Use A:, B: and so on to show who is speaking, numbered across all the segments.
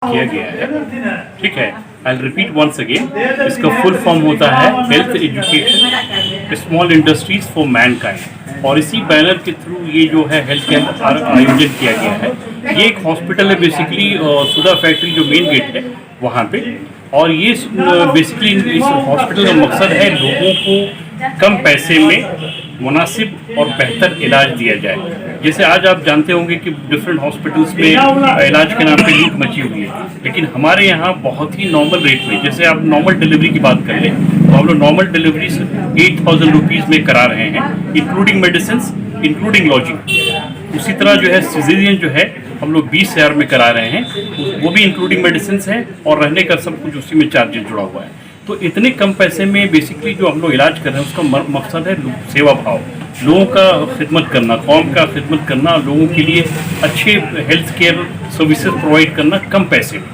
A: किया गया है। ठीक है, आई रिपीट वंस अगेन, इसका फुल फॉर्म होता है health education small industries for Mankind, और इसी बैनर के थ्रू ये जो है हेल्थ कैंप आयोजन किया गया है। ये एक हॉस्पिटल है बेसिकली, सुधा फैक्ट्री जो मेन गेट है वहाँ पे, और ये बेसिकली इस हॉस्पिटल का मकसद है लोगों को कम पैसे में मुनासिब और बेहतर इलाज दिया जाए। जैसे आज आप जानते होंगे कि डिफरेंट हॉस्पिटल्स में इलाज के नाम पे लूट मची हुई है, लेकिन हमारे यहाँ बहुत ही नॉर्मल रेट में, जैसे आप नॉर्मल डिलीवरी की बात कर लें तो हम लोग नॉर्मल डिलीवरी 8,000 रुपीज़ में करा रहे हैं, इंक्लूडिंग मेडिसिन, इंक्लूडिंग लॉजिंग। उसी तरह जो है सिजेरियन जो है हम लोग 20,000 में करा रहे हैं, वो भी इंक्लूडिंग मेडिसिन है और रहने का सब कुछ उसी में चार्जेस जुड़ा हुआ है। तो इतने कम पैसे में बेसिकली जो हम लोग इलाज कर रहे हैं उसका मकसद है सेवा भाव, लोगों का खिदमत करना, कौम का खिदमत करना, लोगों के लिए अच्छे हेल्थ केयर सर्विसेज प्रोवाइड करना कम पैसे में।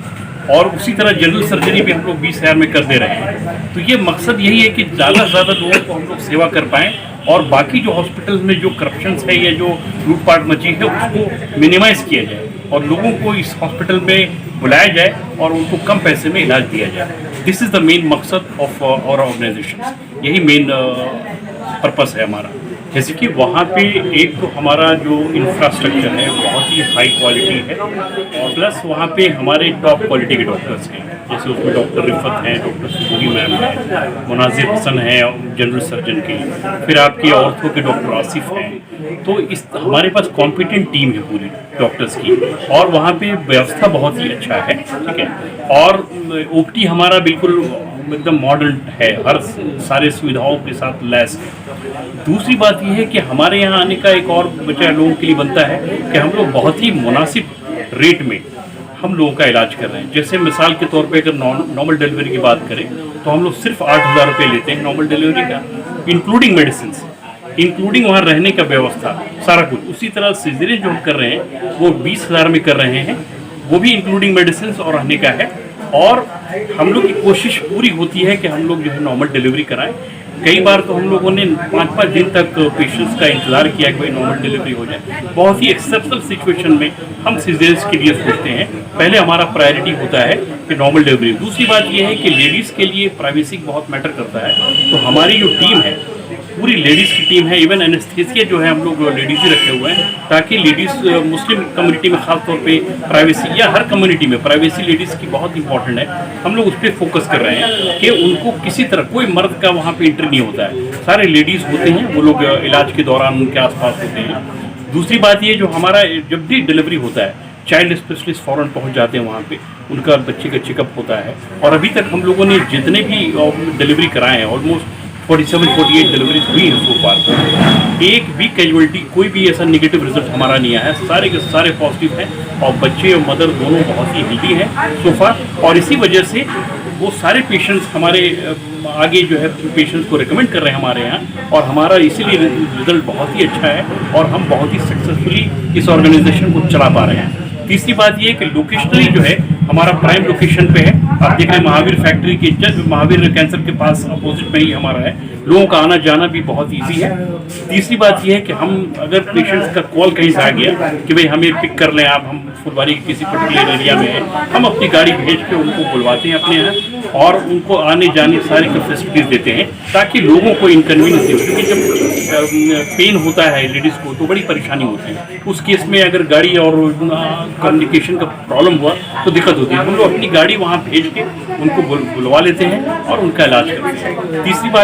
A: और उसी तरह जनरल सर्जरी भी हम लोग 20,000 में कर दे रहे हैं। तो ये मकसद यही है कि ज़्यादा से ज़्यादा लोगों को हम लोग सेवा कर पाएँ, और बाकी जो हॉस्पिटल में जो करप्शन है या जो लूटपाट मची है उसको मिनिमाइज़ किया जाए और लोगों को इस हॉस्पिटल में बुलाया जाए और उनको कम पैसे में इलाज दिया जाए। दिस इज़ द मेन मकसद ऑफ आवर ऑर्गेनाइजेशन, यही मेन पर्पस है हमारा। जैसे कि वहाँ पे एक तो हमारा जो इंफ्रास्ट्रक्चर है बहुत ही हाई क्वालिटी है, और प्लस वहाँ पे हमारे टॉप क्वालिटी के डॉक्टर्स हैं, जैसे उसमें डॉक्टर रिफत हैं, डॉक्टर सुबूरी मैम है, मुनाजिर हसन है जनरल सर्जन के, फिर आपके ऑर्थो के डॉक्टर आसिफ हैं। तो इस हमारे पास कॉम्पिटेंट टीम है पूरी डॉक्टर्स की, और वहाँ पे व्यवस्था बहुत ही अच्छा है। ठीक है, और ओपीडी हमारा बिल्कुल एकदम मॉडर्न है, हर सारे सुविधाओं के साथ लैस है। दूसरी बात यह है कि हमारे यहाँ आने का एक और वजह लोगों के लिए बनता है कि हम लोग बहुत ही मुनासिब रेट में हम लोगों का इलाज कर रहे हैं। जैसे मिसाल के तौर पे अगर नॉर्मल डिलीवरी की बात करें तो हम लोग सिर्फ 8,000 रुपये लेते हैं नॉर्मल डिलीवरी का, इंक्लूडिंग मेडिसिन, इंक्लूडिंग वहाँ रहने का व्यवस्था, सारा कुछ। उसी तरह सिजेरियन जो हम कर रहे हैं वो 20,000 में कर रहे हैं, वो भी इंक्लूडिंग मेडिसिन और रहने का है। और हम लोग की कोशिश पूरी होती है कि हम लोग जो है नॉर्मल डिलीवरी कराएं। कई बार तो हम लोगों ने 5-5 दिन तक पेशेंट्स का इंतज़ार किया कि भाई नॉर्मल डिलीवरी हो जाए। बहुत ही एक्सेप्शनल सिचुएशन में हम सीजर्स के लिए सोचते हैं, पहले हमारा प्रायोरिटी होता है कि नॉर्मल डिलीवरी। दूसरी बात यह है कि लेडीज़ के लिए प्राइवेसी बहुत मैटर करता है, तो हमारी जो टीम है पूरी लेडीज़ की टीम है। इवन एनेस्थेसिया जो है हम लोग लेडीज़ ही रखे हुए हैं, ताकि लेडीज़ मुस्लिम कम्युनिटी में ख़ास तौर पे प्राइवेसी, या हर कम्युनिटी में प्राइवेसी लेडीज़ की बहुत इंपॉर्टेंट है। हम लोग उस पर फोकस कर रहे हैं कि उनको किसी तरह कोई मर्द का वहाँ पे एंट्री नहीं होता है, सारे लेडीज़ होते हैं, वो लोग इलाज के दौरान उनके आसपास होते हैं। दूसरी बात ये, जो हमारा जब भी डिलीवरी होता है चाइल्ड स्पेशलिस्ट फ़ौरन पहुँच जाते हैं वहाँ पे, उनका बच्चे का चेकअप होता है। और अभी तक हम लोगों ने जितने भी डिलीवरी कराए हैं, ऑलमोस्ट 47-48 डिलीवरी हुई है सो फार, एक भी कैजुअलिटी, कोई भी ऐसा नेगेटिव रिजल्ट हमारा नहीं आया है, सारे के सारे पॉजिटिव हैं, और बच्चे और मदर दोनों बहुत ही हेल्दी हैं सो फार। और इसी वजह से वो सारे पेशेंट्स हमारे आगे जो है पेशेंट्स को रिकमेंड कर रहे हैं हमारे यहाँ, और हमारा इसीलिए रिजल्ट बहुत ही अच्छा है और हम बहुत ही सक्सेसफुली इस ऑर्गेनाइजेशन को चला पा रहे हैं। तीसरी बात ये है कि लोकेशनली जो है हमारा प्राइम लोकेशन पे है। आप देख रहे हैं महावीर फैक्ट्री के जस्ट महावीर कैंसर के पास अपोजिट में ही हमारा है, लोगों का आना जाना भी बहुत इजी है। तीसरी बात यह है कि हम अगर पेशेंट्स का कॉल कहीं से आ गया कि भाई हमें पिक कर लें आप, हम फुलवारी के किसी पर्टिकुलर एरिया में हैं, हम अपनी गाड़ी भेज के उनको बुलवाते हैं अपने यहाँ और उनको आने जाने सारी फैसिलिटीज़ देते हैं, ताकि लोगों को इनकन्वीनियंस हो। क्योंकि जब पेन होता है लेडीज़ को तो बड़ी परेशानी होती है, उस केस में अगर गाड़ी और कम्युनिकेशन का प्रॉब्लम हुआ तो दिक्कत होती है। हम लोग अपनी गाड़ी वहाँ भेज के उनको बुलवा लेते हैं और उनका इलाज करते हैं। तीसरी बात